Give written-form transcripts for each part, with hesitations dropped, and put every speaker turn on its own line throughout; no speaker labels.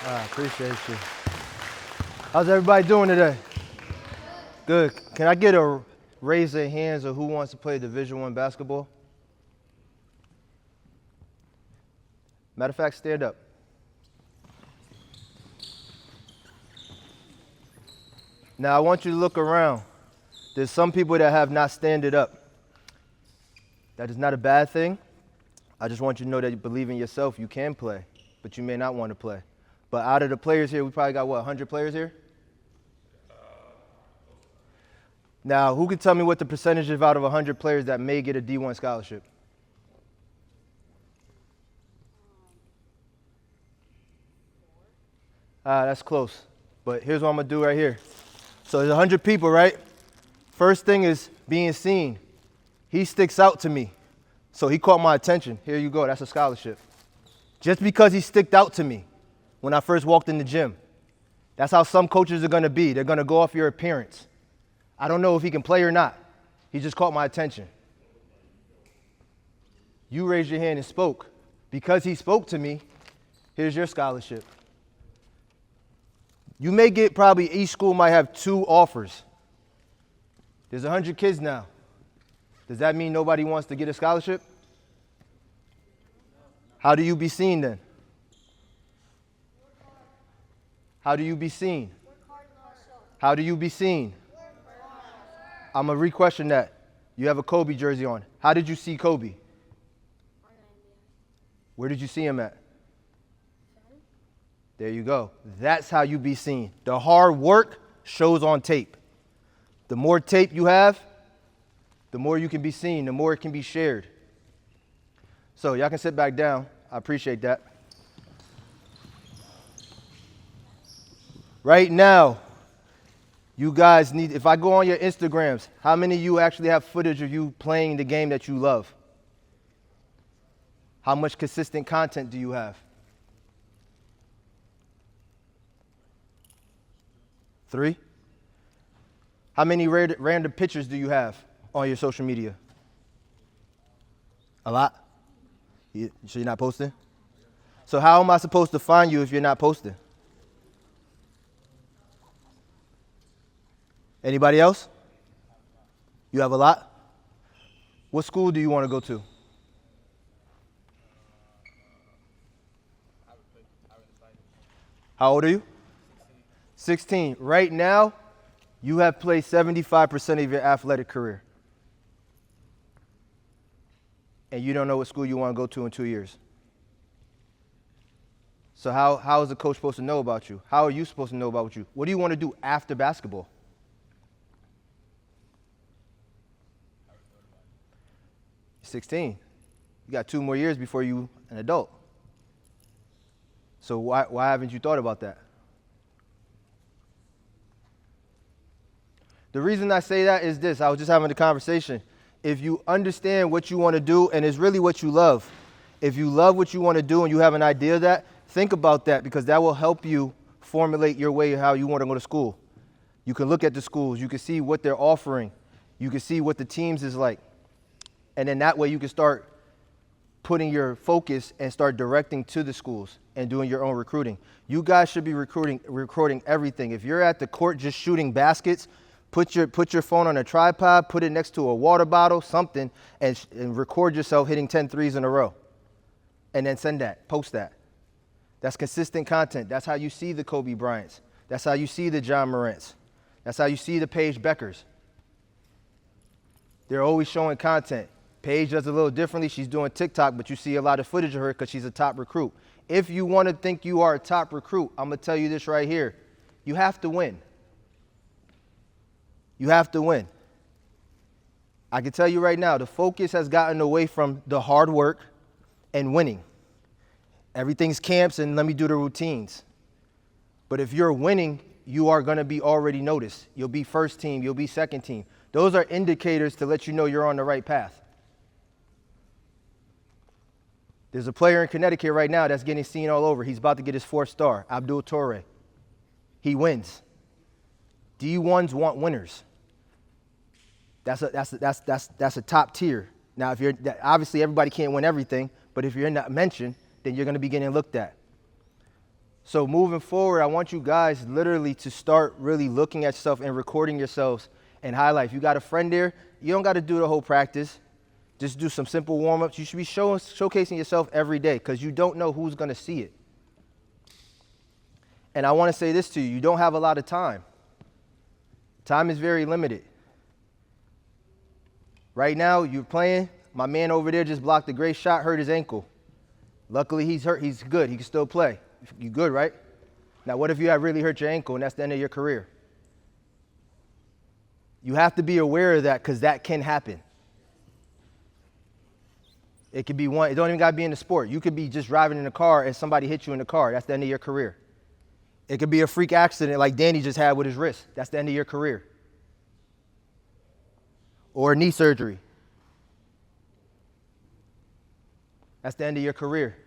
I appreciate you. How's everybody doing today? Good. Can I get a raise of hands of who wants to play Division I basketball? Matter of fact, stand up. Now I want you to look around. There's some people that have not standed up. That is not a bad thing. I just want you to know that you believe in yourself. You can play, but you may not want to play. But out of the players here, we probably got, 100 players here? Now, who can tell me what the percentage is out of 100 players that may get a D1 scholarship? That's close. But here's what I'm going to do right here. So there's 100 people, right? First thing is being seen. He sticks out to me. So he caught my attention. Here you go. That's a scholarship. Just because he sticked out to me when I first walked in the gym. That's how some coaches are going to be. They're going to go off your appearance. I don't know if he can play or not. He just caught my attention. You raised your hand and spoke. Because he spoke to me, here's your scholarship. You may get probably each school might have 2 offers. There's 100 kids now. Does that mean nobody wants to get a scholarship? How do you be seen then? How do you be seen? How do you be seen? I'm going to re-question that. You have a Kobe jersey on. How did you see Kobe? Where did you see him at? There you go. That's how you be seen. The hard work shows on tape. The more tape you have, the more you can be seen, the more it can be shared. So y'all can sit back down. I appreciate that. Right now, you guys need, if I go on your Instagrams, how many of you actually have footage of you playing the game that you love? How much consistent content do you have? 3? How many random pictures do you have on your social media? A lot? So you're not posting? So how am I supposed to find you if you're not posting? Anybody else? You have a lot? What school do you want to go to? How old are you? 16. Right now, you have played 75% of your athletic career. And you don't know what school you want to go to in 2 years. So how is the coach supposed to know about you? How are you supposed to know about you? What do you want to do after basketball? You're 16. You got 2 more years before you an adult. So why haven't you thought about that? The reason I say that is this. I was just having a conversation. If you understand what you want to do and it's really what you love, if you love what you want to do and you have an idea of that, think about that because that will help you formulate your way of how you want to go to school. You can look at the schools. You can see what they're offering. You can see what the teams is like. And then that way you can start putting your focus and start directing to the schools and doing your own recruiting. You guys should be recording everything. If you're at the court just shooting baskets, put your phone on a tripod, put it next to a water bottle, something, and record yourself hitting 10 threes in a row. And then send that, post that. That's consistent content. That's how you see the Kobe Bryants. That's how you see the John Morants. That's how you see the Paige Beckers. They're always showing content. Paige does a little differently. She's doing TikTok, but you see a lot of footage of her because she's a top recruit. If you want to think you are a top recruit, I'm going to tell you this right here. You have to win. You have to win. I can tell you right now, the focus has gotten away from the hard work and winning. Everything's camps and let me do the routines. But if you're winning, you are going to be already noticed. You'll be first team. You'll be second team. Those are indicators to let you know you're on the right path. There's a player in Connecticut right now that's getting seen all over. He's about to get his 4th star, Abdul Torre. He wins. D1s want winners. That's a top tier. Now, if you're obviously everybody can't win everything, but if you're not mentioned, then you're going to be getting looked at. So moving forward, I want you guys literally to start really looking at yourself and recording yourselves and highlight. If you got a friend there, you don't got to do the whole practice. Just do some simple warm-ups. You should be showcasing yourself every day because you don't know who's going to see it. And I want to say this to you. You don't have a lot of time. Time is very limited. Right now, you're playing. My man over there just blocked a great shot, hurt his ankle. Luckily, he's hurt. He's good. He can still play. You good, right? Now, what if you have really hurt your ankle and that's the end of your career? You have to be aware of that because that can happen. It could be one. It don't even got to be in the sport. You could be just driving in a car and somebody hit you in the car. That's the end of your career. It could be a freak accident like Danny just had with his wrist. That's the end of your career. Or knee surgery. That's the end of your career.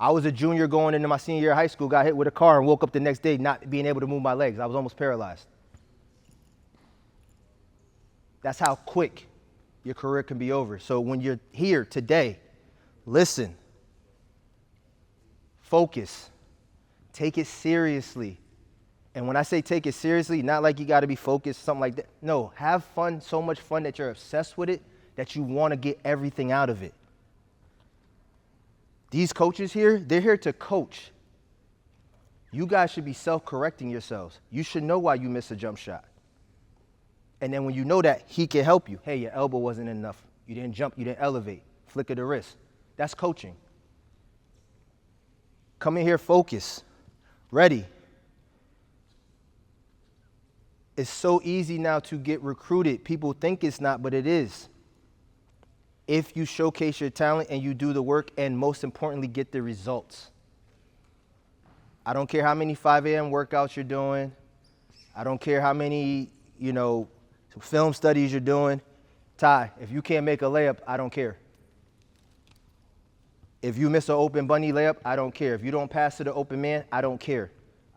I was a junior going into my senior year of high school, got hit with a car and woke up the next day not being able to move my legs. I was almost paralyzed. That's how quick your career can be over. So when you're here today, listen, focus, take it seriously. And when I say take it seriously, not like you got to be focused, something like that. No, have fun, so much fun that you're obsessed with it that you want to get everything out of it. These coaches here, they're here to coach. You guys should be self-correcting yourselves. You should know why you missed a jump shot. And then when you know that, he can help you. Hey, your elbow wasn't enough. You didn't jump, you didn't elevate. Flick of the wrist. That's coaching. Come in here, focus, ready. It's so easy now to get recruited. People think it's not, but it is. If you showcase your talent and you do the work and most importantly, get the results. I don't care how many 5 a.m. workouts you're doing. I don't care how many, film studies you're doing. Ty, if you can't make a layup, I don't care. If you miss an open bunny layup, I don't care. If you don't pass to the open man, I don't care.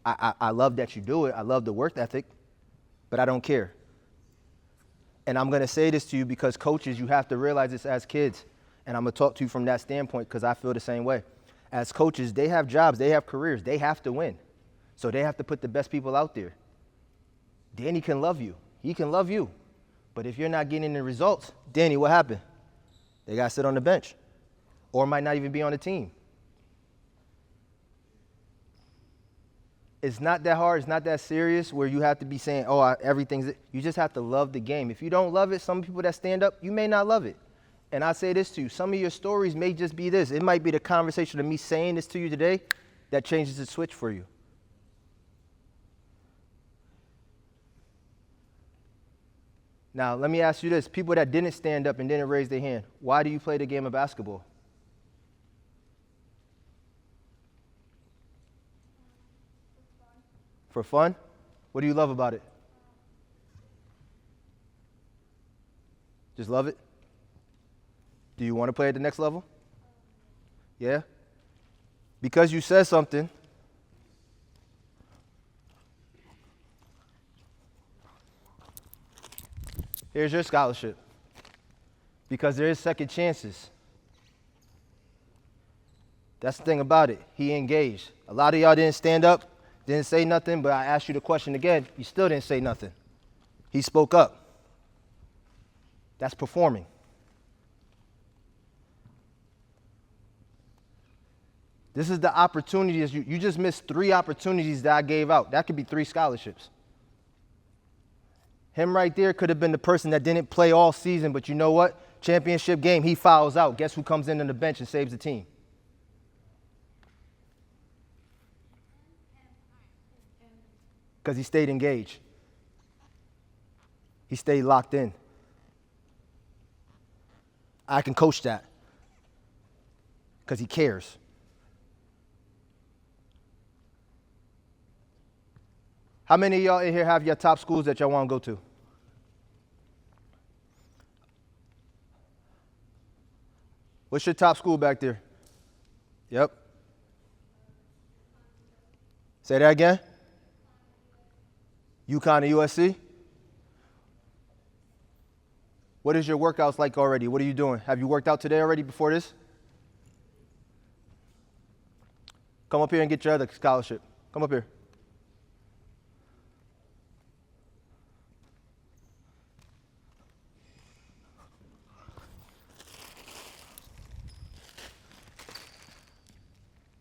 I love that you do it. I love the work ethic, but I don't care. And I'm going to say this to you because coaches, you have to realize this as kids. And I'm going to talk to you from that standpoint because I feel the same way. As coaches, they have jobs, they have careers, they have to win. So they have to put the best people out there. Danny can love you. He can love you. But if you're not getting the results, Danny, what happened? They got to sit on the bench or might not even be on the team. It's not that hard. It's not that serious where you have to be saying, everything's. You just have to love the game. If you don't love it, some people that stand up, you may not love it. And I say this to you. Some of your stories may just be this. It might be the conversation of me saying this to you today that changes the switch for you. Now, let me ask you this. People that didn't stand up and didn't raise their hand, why do you play the game of basketball? For fun? What do you love about it? Just love it? Do you want to play at the next level? Yeah? Because you said something. Here's your scholarship. Because there is second chances. That's the thing about it. He engaged. A lot of y'all didn't stand up. Didn't say nothing, but I asked you the question again. You still didn't say nothing. He spoke up. That's performing. This is the opportunities. You just missed 3 opportunities that I gave out. That could be 3 scholarships. Him right there could have been the person that didn't play all season, but you know what? Championship game, he fouls out. Guess who comes in on the bench and saves the team? Because he stayed engaged. He stayed locked in. I can coach that because he cares. How many of y'all in here have your top schools that y'all want to go to? What's your top school back there? Yep. Say that again. UConn and USC? What is your workouts like already? What are you doing? Have you worked out today already before this? Come up here and get your other scholarship. Come up here.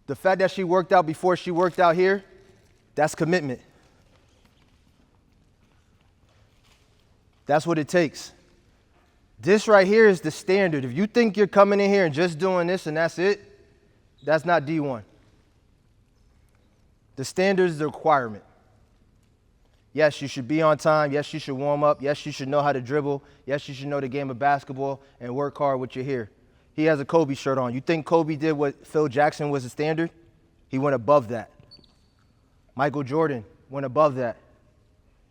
The fact that she worked out before she worked out here, that's commitment. That's what it takes. This right here is the standard. If you think you're coming in here and just doing this and that's it, that's not D1. The standard is the requirement. Yes, you should be on time. Yes, you should warm up. Yes, you should know how to dribble. Yes, you should know the game of basketball and work hard with your hair. He has a Kobe shirt on. You think Kobe did what Phil Jackson was the standard? He went above that. Michael Jordan went above that.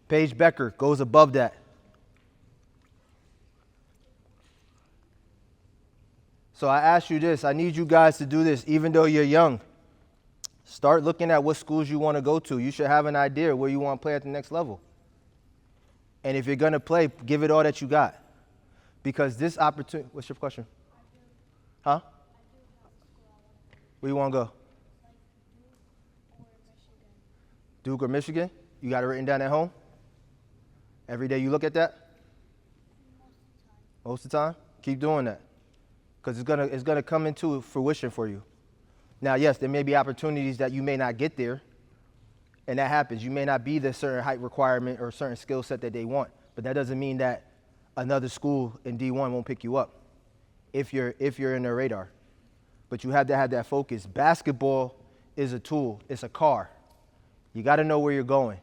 Paige Becker goes above that. So I ask you this. I need you guys to do this, even though you're young. Start looking at what schools you want to go to. You should have an idea where you want to play at the next level. And if you're going to play, give it all that you got. Because this opportunity, what's your question? Huh? Where you want to go? Duke or Michigan? You got it written down at home? Every day you look at that? Most of the time? Keep doing that. Because it's gonna come into fruition for you. Now, yes, there may be opportunities that you may not get there, and that happens. You may not be the certain height requirement or certain skill set that they want, but that doesn't mean that another school in D1 won't pick you up if you're in their radar. But you have to have that focus. Basketball is a tool. It's a car. You got to know where you're going.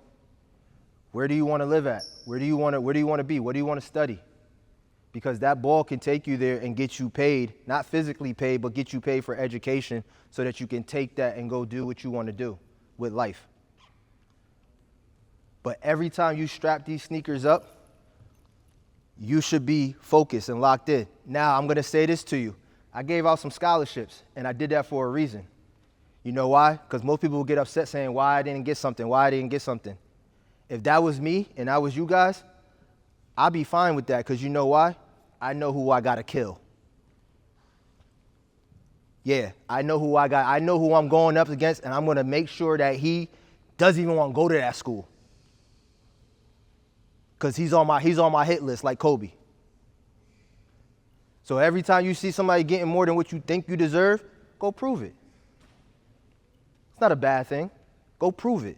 Where do you want to live at? Where do you want to be? What do you want to study? Because that ball can take you there and get you paid, not physically paid, but get you paid for education so that you can take that and go do what you want to do with life. But every time you strap these sneakers up, you should be focused and locked in. Now, I'm going to say this to you. I gave out some scholarships, and I did that for a reason. You know why? Because most people will get upset saying, why I didn't get something, why I didn't get something. If that was me and that was you guys, I'd be fine with that, because you know why? I know who I got to kill. Yeah, I know who I'm going up against, and I'm going to make sure that he doesn't even want to go to that school. Because he's on my hit list like Kobe. So every time you see somebody getting more than what you think you deserve, go prove it. It's not a bad thing. Go prove it.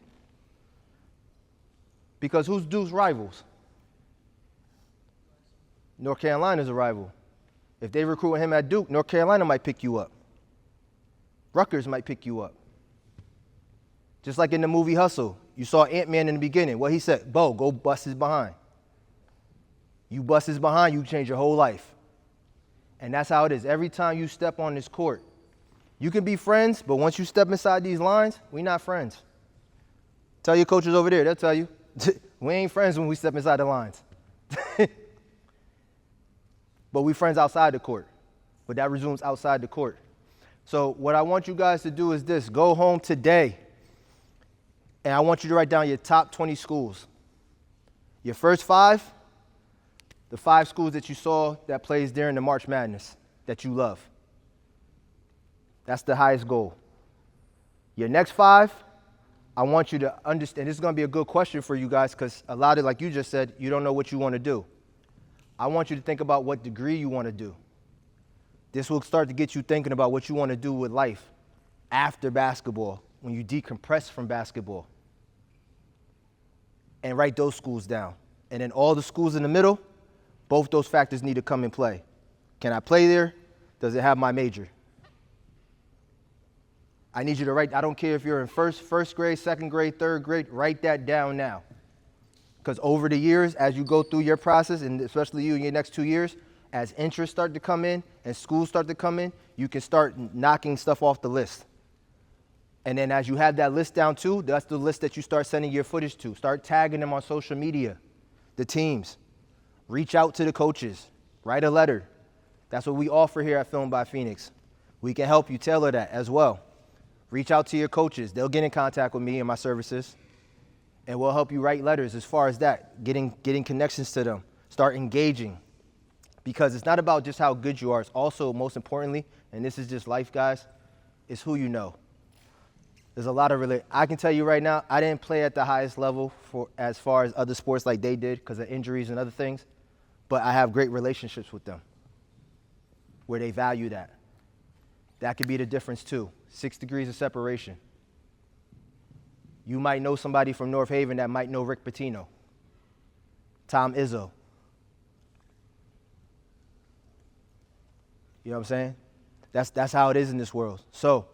Because who's Duke's rivals? North Carolina's a rival. If they recruit him at Duke, North Carolina might pick you up. Rutgers might pick you up. Just like in the movie Hustle, you saw Ant-Man in the beginning. What he said, Bo, go bust his behind. You bust his behind, you change your whole life. And that's how it is. Every time you step on this court, you can be friends, but once you step inside these lines, we're not friends. Tell your coaches over there, they'll tell you. We ain't friends when we step inside the lines. But we friends outside the court. But that resumes outside the court. So what I want you guys to do is this. Go home today, and I want you to write down your top 20 schools. Your first 5, the 5 schools that you saw that plays during the March Madness that you love. That's the highest goal. Your next 5, I want you to understand. This is going to be a good question for you guys because a lot of, like you just said, you don't know what you want to do. I want you to think about what degree you want to do. This will start to get you thinking about what you want to do with life after basketball, when you decompress from basketball. And write those schools down. And then all the schools in the middle, both those factors need to come in play. Can I play there? Does it have my major? I need you to write, I don't care if you're in first grade, second grade, third grade, write that down now. Because over the years, as you go through your process, and especially you in your next 2 years, as interests start to come in and schools start to come in, you can start knocking stuff off the list. And then as you have that list down too, that's the list that you start sending your footage to. Start tagging them on social media, the teams. Reach out to the coaches. Write a letter. That's what we offer here at Film by Phoenix. We can help you tailor that as well. Reach out to your coaches. They'll get in contact with me and my services. And we'll help you write letters as far as that, getting connections to them. Start engaging. Because it's not about just how good you are. It's also, most importantly, and this is just life, guys, it's who you know. There's a lot of I can tell you right now, I didn't play at the highest level as far as other sports like they did because of injuries and other things, but I have great relationships with them where they value that. That could be the difference too. 6 degrees of separation. You might know somebody from North Haven that might know Rick Pitino, Tom Izzo. You know what I'm saying? That's how it is in this world. So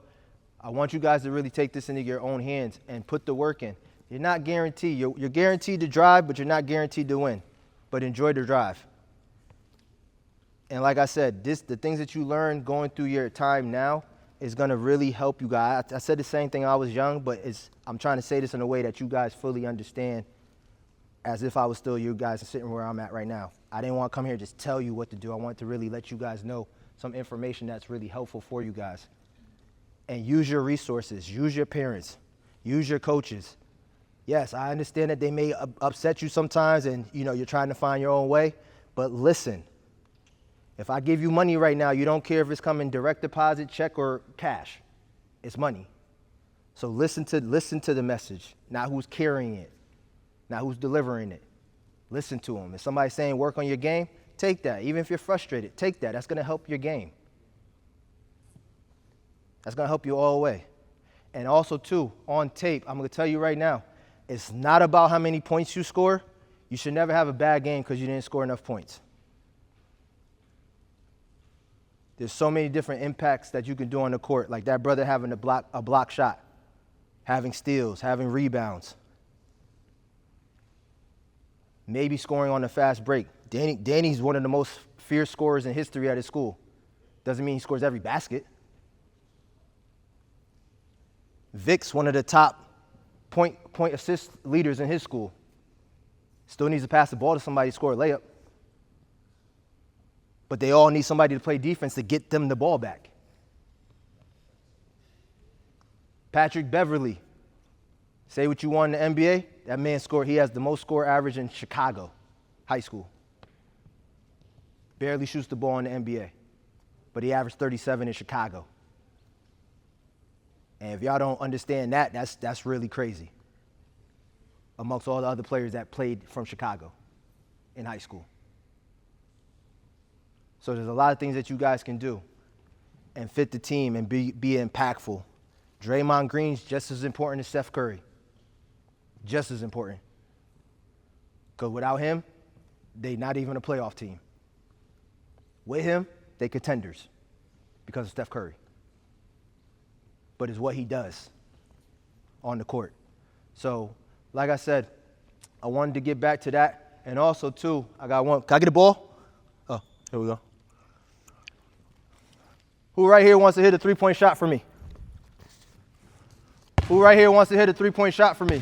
I want you guys to really take this into your own hands and put the work in. You're not guaranteed. You're guaranteed to drive, but you're not guaranteed to win. But enjoy the drive. And like I said, the things that you learn going through your time now is going to really help you guys. I said the same thing when I was young, but I'm trying to say this in a way that you guys fully understand as if I was still you guys sitting where I'm at right now. I didn't want to come here and just tell you what to do. I wanted to really let you guys know some information that's really helpful for you guys. And use your resources. Use your parents. Use your coaches. Yes, I understand that they may upset you sometimes and, you're trying to find your own way, but listen. If I give you money right now, you don't care if it's coming direct deposit, check, or cash. It's money. So listen to the message, not who's carrying it, not who's delivering it. Listen to them. If somebody's saying work on your game, take that. Even if you're frustrated, take that. That's going to help your game. That's going to help you all the way. And also, too, on tape, I'm going to tell you right now, it's not about how many points you score. You should never have a bad game because you didn't score enough points. There's so many different impacts that you can do on the court, like that brother having a block shot, having steals, having rebounds, maybe scoring on a fast break. Danny's one of the most fierce scorers in history at his school. Doesn't mean he scores every basket. Vic's one of the top point assist leaders in his school. Still needs to pass the ball to somebody to score a layup. But they all need somebody to play defense to get them the ball back. Patrick Beverly, say what you want in the NBA, that man scored. He has the most score average in Chicago, high school. Barely shoots the ball in the NBA, but he averaged 37 in Chicago. And if y'all don't understand that, that's really crazy amongst all the other players that played from Chicago in high school. So there's a lot of things that you guys can do and fit the team and be impactful. Draymond Green's just as important as Steph Curry. Just as important. Because without him, they're not even a playoff team. With him, they contenders because of Steph Curry. But it's what he does on the court. So, like I said, I wanted to get back to that. And also, too, I got one. Can I get a ball? Oh, here we go. Who right here wants to hit a three-point shot for me? Who right here wants to hit a three-point shot for me?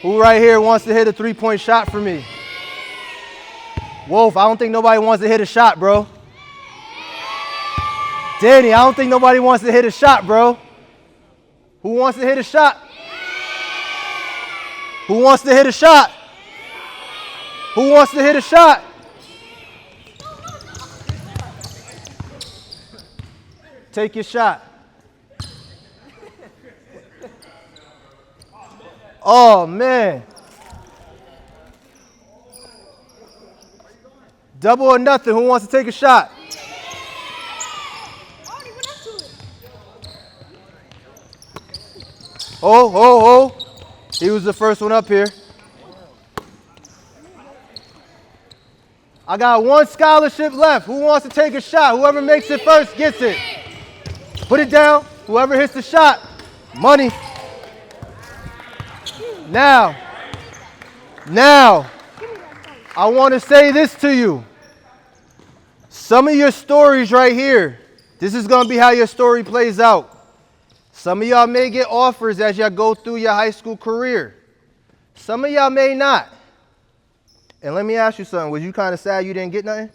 Who right here wants to hit a three-point shot for me? Wolf, I don't think nobody wants to hit a shot, bro. Danny, I don't think nobody wants to hit a shot, bro. Who wants to hit a shot? Who wants to hit a shot? Who wants to hit a shot? Take your shot. Oh, man. Double or nothing. Who wants to take a shot? Oh. He was the first one up here. I got one scholarship left. Who wants to take a shot? Whoever makes it first gets it. Put it down. Whoever hits the shot, money. Now, I want to say this to you. Some of your stories right here, this is going to be how your story plays out. Some of y'all may get offers as y'all go through your high school career. Some of y'all may not. And let me ask you something. Was you kind of sad you didn't get nothing?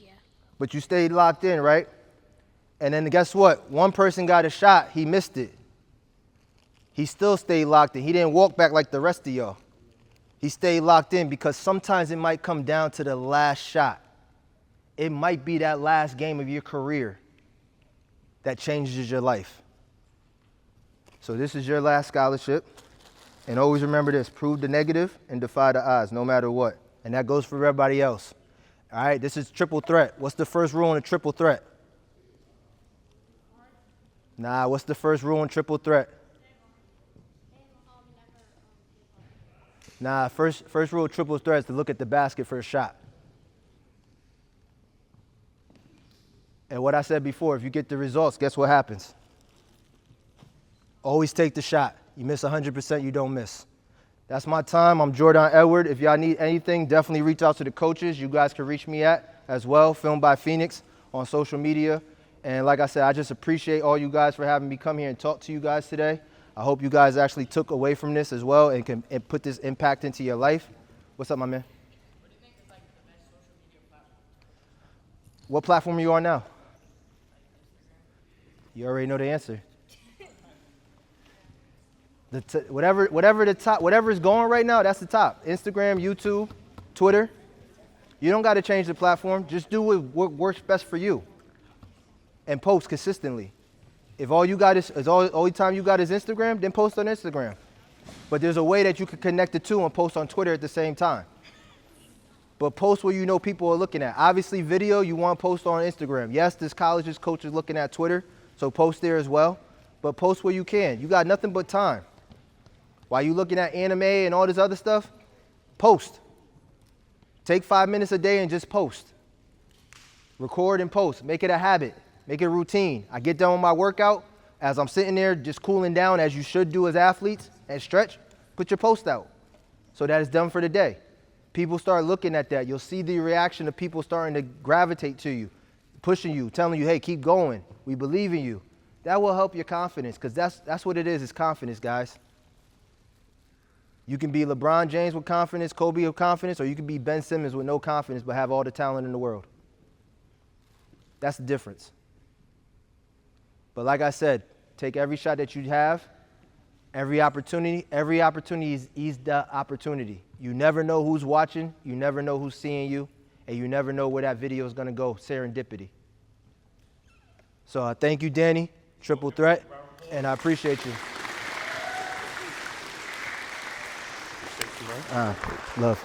Yeah.
But you stayed locked in, right? And then guess what? One person got a shot. He missed it. He still stayed locked in. He didn't walk back like the rest of y'all. He stayed locked in because sometimes it might come down to the last shot. It might be that last game of your career that changes your life. So this is your last scholarship. And always remember this, prove the negative and defy the odds, no matter what. And that goes for everybody else. All right, this is triple threat. What's the first rule in a triple threat? Nah, what's the first rule in triple threat? Nah, first rule of triple threat is to look at the basket for a shot. And what I said before, if you get the results, guess what happens? Always take the shot. You miss 100%, you don't miss. That's my time. I'm Jordan Edward. If y'all need anything, definitely reach out to the coaches. You guys can reach me at as well, Filmed by Phoenix on social media. And like I said, I just appreciate all you guys for having me come here and talk to you guys today. I hope you guys actually took away from this as well and can put this impact into your life. What's up, my man?
What do you think is like the best social media platform?
What platform are you on now? You already know the answer. Whatever is going right now, that's the top. Instagram, YouTube, Twitter. You don't got to change the platform. Just do what works best for you, and post consistently. If all you got is only time you got is Instagram, then post on Instagram. But there's a way that you can connect the two and post on Twitter at the same time. But post where you know people are looking at. Obviously, video you want to post on Instagram. Yes, this college's coach is looking at Twitter, so post there as well. But post where you can. You got nothing but time. While you looking at anime and all this other stuff, post. Take 5 minutes a day and just post. Record and post. Make it a habit. Make it a routine. I get done with my workout. As I'm sitting there just cooling down, as you should do as athletes, and stretch, put your post out so that it's done for the day. People start looking at that. You'll see the reaction of people starting to gravitate to you, pushing you, telling you, hey, keep going. We believe in you. That will help your confidence, because that's what it is confidence, guys. You can be LeBron James with confidence, Kobe with confidence, or you can be Ben Simmons with no confidence but have all the talent in the world. That's the difference. But like I said, take every shot that you have, every opportunity is the opportunity. You never know who's watching, you never know who's seeing you, and you never know where that video is going to go, serendipity. So I thank you, Danny, triple threat, and I appreciate you. Love.